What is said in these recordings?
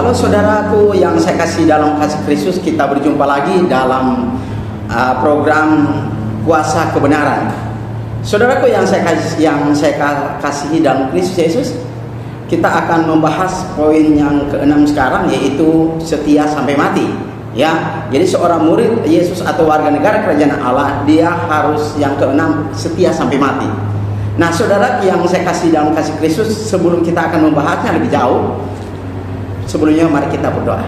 Halo saudaraku yang saya kasih dalam kasih Kristus, kita berjumpa lagi dalam program Kuasa Kebenaran. Saudaraku yang saya kasihi dalam Kristus Yesus, kita akan membahas poin yang keenam sekarang, yaitu setia sampai mati. Ya, jadi seorang murid Yesus atau warga negara kerajaan Allah, dia harus yang keenam, setia sampai mati. Nah, saudara yang saya kasih dalam kasih Kristus, sebelum kita akan membahasnya lebih jauh, sebelumnya mari kita berdoa.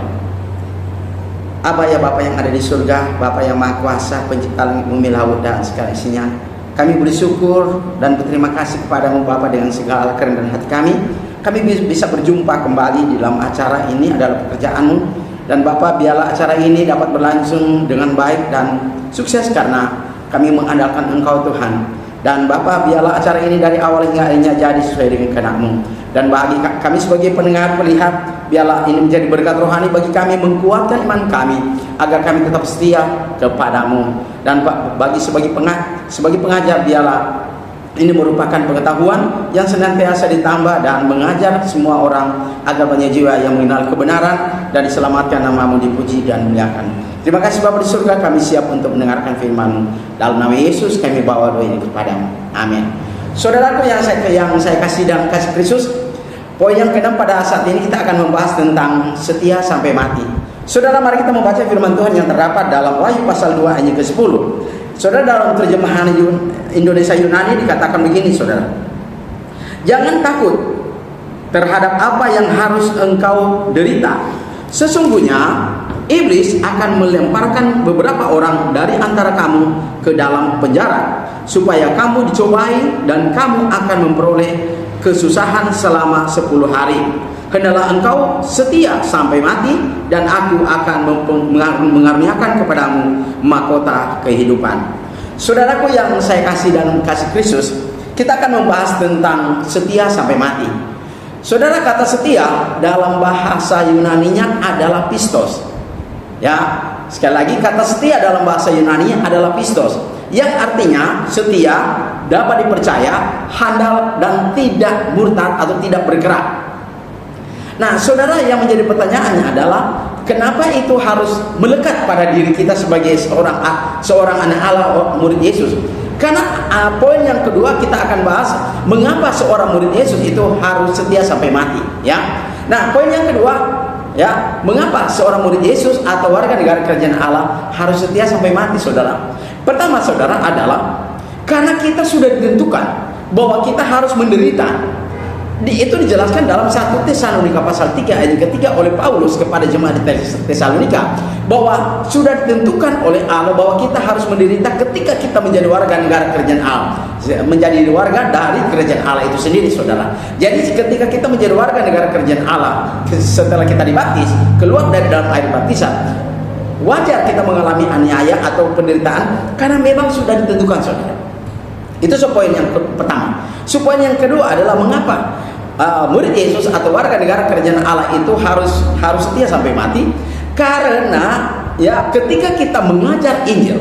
Aba ya Bapa yang ada di surga, Bapa yang Maha Kuasa, pencipta langit bumi laut dan segala isinya, kami bersyukur dan berterima kasih kepadamu Bapa dengan segala kerendahan hati kami. Kami bisa berjumpa kembali di dalam acara ini, adalah pekerjaanmu. Dan Bapa, biarlah acara ini dapat berlangsung dengan baik dan sukses karena kami mengandalkan Engkau Tuhan. Dan Bapa, biarlah acara ini dari awal hingga akhirnya jadi sesuai dengan kehendak-Mu. Dan bagi kami sebagai pendengar, pelihat, biarlah ini menjadi berkat rohani bagi kami, menguatkan iman kami agar kami tetap setia kepadamu. Dan bagi sebagai pengajar, biarlah ini merupakan pengetahuan yang senantiasa ditambah dan mengajar semua orang agar banyak jiwa yang mengenal kebenaran dan diselamatkan, nama-Mu dipuji dan dimuliakan. Terima kasih Bapa di surga, kami siap untuk mendengarkan firman-Mu. Dalam nama Yesus kami bawa doa ini kepadamu. Amin. Saudaraku yang saya kasih dan kasih Kristus, poin yang keenam pada saat ini kita akan membahas tentang setia sampai mati. Saudara, mari kita membaca firman Tuhan yang terdapat dalam Wahyu pasal 2 ayat ke-10. Saudara, dalam terjemahan Indonesia Yunani dikatakan begini, saudara. Jangan takut terhadap apa yang harus engkau derita. Sesungguhnya iblis akan melemparkan beberapa orang dari antara kamu ke dalam penjara, supaya kamu dicobai dan kamu akan memperoleh kesusahan selama 10 hari. Hendaklah engkau setia sampai mati, dan aku akan mengaruniakan kepadamu mahkota kehidupan. Saudaraku yang saya kasih dan kasih Kristus, kita akan membahas tentang setia sampai mati. Saudara, kata setia dalam bahasa Yunaninya adalah pistos. Ya, sekali lagi, kata setia dalam bahasa Yunani adalah pistos, yang artinya setia, dapat dipercaya, handal, dan tidak murtad atau tidak bergerak. Nah, saudara, yang menjadi pertanyaannya adalah kenapa itu harus melekat pada diri kita sebagai seorang anak Allah, murid Yesus? Karena poin yang kedua kita akan bahas mengapa seorang murid Yesus itu harus setia sampai mati. Ya, nah poin yang kedua, ya, mengapa seorang murid Yesus atau warga negara kerajaan Allah harus setia sampai mati, saudara? Pertama, saudara, adalah karena kita sudah ditentukan bahwa kita harus menderita. Itu dijelaskan dalam 1 Tesalonika pasal 3 ayat ketiga oleh Paulus kepada jemaat di Tesalonika, bahwa sudah ditentukan oleh Allah bahwa kita harus menderita ketika kita menjadi warga negara kerajaan Allah, menjadi warga dari kerajaan Allah itu sendiri, saudara. Jadi ketika kita menjadi warga negara kerajaan Allah, setelah kita dibaptis, keluar dari dalam air baptisan, wajar kita mengalami aniaya atau penderitaan karena memang sudah ditentukan, saudara. Itu poin yang pertama. Poin yang kedua adalah mengapa murid Yesus atau warga negara kerajaan Allah itu harus setia sampai mati? Karena ya, ketika kita mengajar Injil,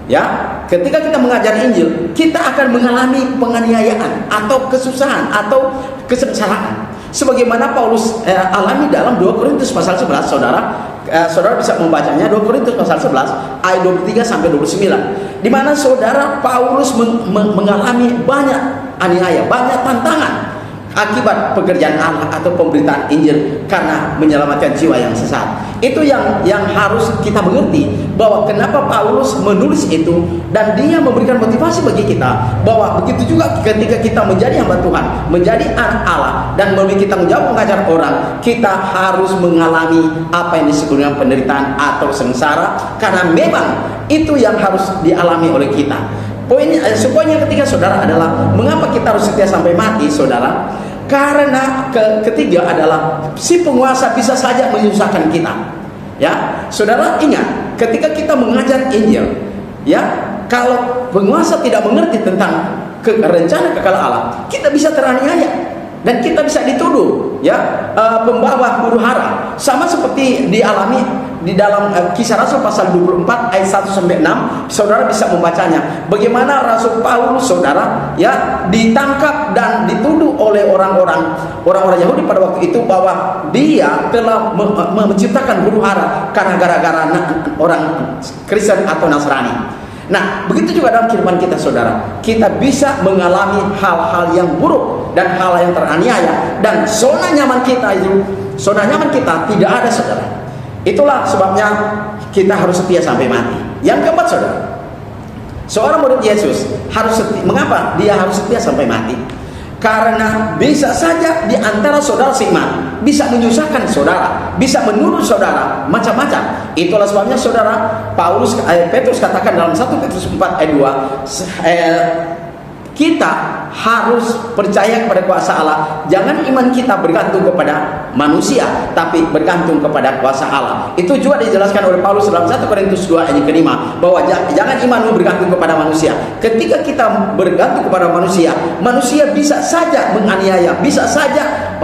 ya, ketika kita mengajar Injil, kita akan mengalami penganiayaan atau kesusahan atau kesengsaraan, sebagaimana Paulus alami dalam 2 Korintus pasal 11, saudara. Saudara bisa membacanya, 2 Korintus pasal 11 ayat 23 sampai 29, di mana saudara Paulus mengalami banyak aniaya, banyak tantangan akibat pekerjaan Allah atau pemberitaan Injil karena menyelamatkan jiwa yang sesat. Itu yang harus kita mengerti, bahwa kenapa Paulus menulis itu, dan dia memberikan motivasi bagi kita bahwa begitu juga ketika kita menjadi hamba Tuhan, menjadi anak Allah, dan memiliki tanggung jawab mengajar orang, kita harus mengalami apa yang disebut dengan penderitaan atau sengsara, karena memang itu yang harus dialami oleh kita. Poin yang ketiga, saudara, adalah mengapa kita harus setia sampai mati, saudara? Karena ketiga adalah si penguasa bisa saja menyusahkan kita. Ya, saudara, ingat, ketika kita mengajar Injil, ya, kalau penguasa tidak mengerti tentang rencana kekal Allah, kita bisa teraniaya dan kita bisa dituduh, ya, pembawa huru hara, sama seperti dialami di dalam Kisah Rasul pasal 24 ayat 1 sampai 6, saudara bisa membacanya. Bagaimana Rasul Paulus, saudara, ya, ditangkap dan dituduh oleh orang-orang Yahudi pada waktu itu bahwa dia telah menciptakan huru hara karena gara-gara orang Kristen atau Nasrani. Nah, begitu juga dalam kehidupan kita, saudara. Kita bisa mengalami hal-hal yang buruk dan hal yang teraniaya, dan zona nyaman kita tidak ada, saudara. Itulah sebabnya kita harus setia sampai mati. Yang keempat, saudara, seorang murid Yesus harus setia. Mengapa dia harus setia sampai mati? Karena bisa saja di antara saudara seiman bisa menyusahkan saudara, bisa menuduh saudara macam-macam. Itulah sebabnya, saudara, Petrus katakan dalam 1 Petrus 4 ayat 2, kita harus percaya kepada kuasa Allah. Jangan iman kita bergantung kepada manusia, tapi bergantung kepada kuasa Allah. Itu juga dijelaskan oleh Paulus dalam 1 Korintus 2 ayat ke-5, bahwa jangan imanmu bergantung kepada manusia. Ketika kita bergantung kepada manusia, manusia bisa saja menganiaya, bisa saja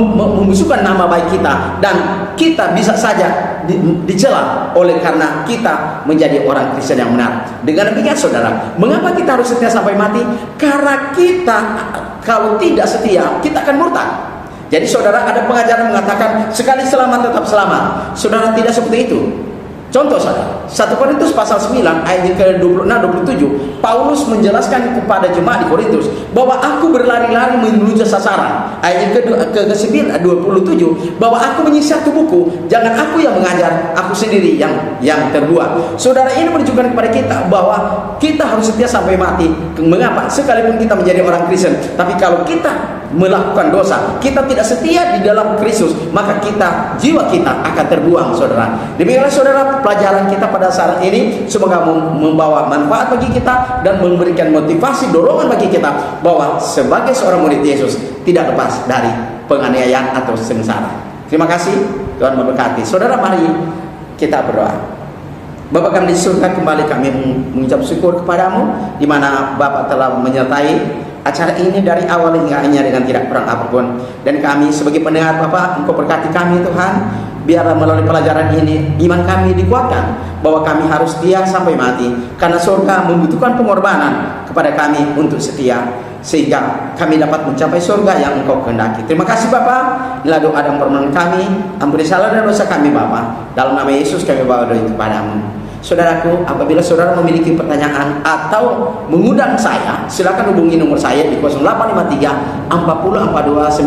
membusukkan nama baik kita, dan kita bisa saja dicela oleh karena kita menjadi orang Kristen yang benar. Dengan demikian, saudara, mengapa kita harus setia sampai mati? Karena kita kalau tidak setia, kita akan murtad. Jadi, saudara, ada pengajaran mengatakan sekali selamat tetap selamat. Saudara, tidak seperti itu. Contoh, saudara, 1 Korintus pasal 9 ayat ke-26-27, Paulus menjelaskan kepada jemaat di Korintus bahwa aku berlari-lari menuju sasaran. Ayat ke-9 27, bahwa aku menyisir tubuhku, jangan aku yang mengajar, aku sendiri yang terbuat. Saudara, ini menunjukkan kepada kita bahwa kita harus setia sampai mati. Mengapa? Sekalipun kita menjadi orang Kristen, tapi kalau kita melakukan dosa, kita tidak setia di dalam Kristus, maka jiwa kita akan terbuang, saudara. Demikianlah, saudara, pelajaran kita pada saat ini semoga membawa manfaat bagi kita dan memberikan motivasi, dorongan bagi kita bahwa sebagai seorang murid Yesus tidak lepas dari penganiayaan atau sengsara. Terima kasih, Tuhan memberkati. Saudara, mari kita berdoa. Bapa kami di surga, kembali kami mengucap syukur kepadamu, di mana Bapa telah menyertai acara ini dari awal hingga akhirnya dengan tidak kurang apapun. Dan kami sebagai pendengar, Bapak, Engkau berkati kami, Tuhan. Biarlah melalui pelajaran ini iman kami dikuatkan bahwa kami harus setia sampai mati, karena surga membutuhkan pengorbanan kepada kami untuk setia, sehingga kami dapat mencapai surga yang Engkau kehendaki. Terima kasih, Bapa. Inilah doa dan permohonan kami. Ampuni salah dan dosa kami, Bapa. Dalam nama Yesus kami bawa doa itu kepadamu. Saudaraku, apabila saudara memiliki pertanyaan atau mengundang saya, silakan hubungi nomor saya di 0853 40 42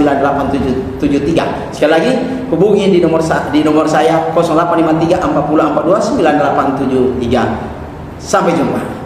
9873. Sekali lagi, hubungi di nomor saya 0853 40 42 9873. Sampai jumpa.